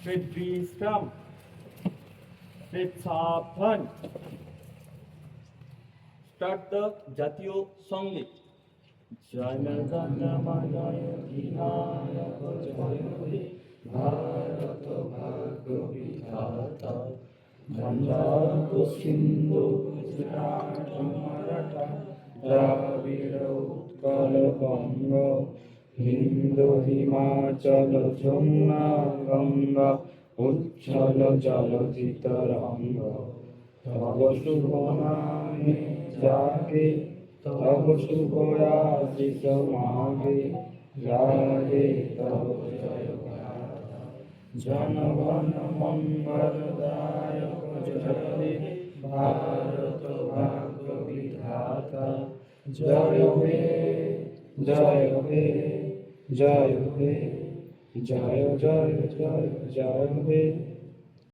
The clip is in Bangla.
Fred বিশ্রাম, Fred সাবধান। Start the জাতীয় সঙ্গীত। জয় জয় অধিনায়ক জয় হে ভারত ভাগ্য বিধাতা, পাঞ্জাব সিন্ধু গুজরাট মারাঠা দ্রাবিড় উৎকল বঙ্গ, হিন্দু হিমাচল যমুনা গঙ্গা উচ্ছল জলধি তরঙ্গ। তব শুভ নামে জাগে, তব শুভ আশিস মাগে, গাহে তব জয় গাথা। জনগণ মঙ্গলদায়ক জয় হে ভারত ভাগ্য বিধাতা, জয় হে জয় হে জয় হে জয় জয় জয় জয় হে।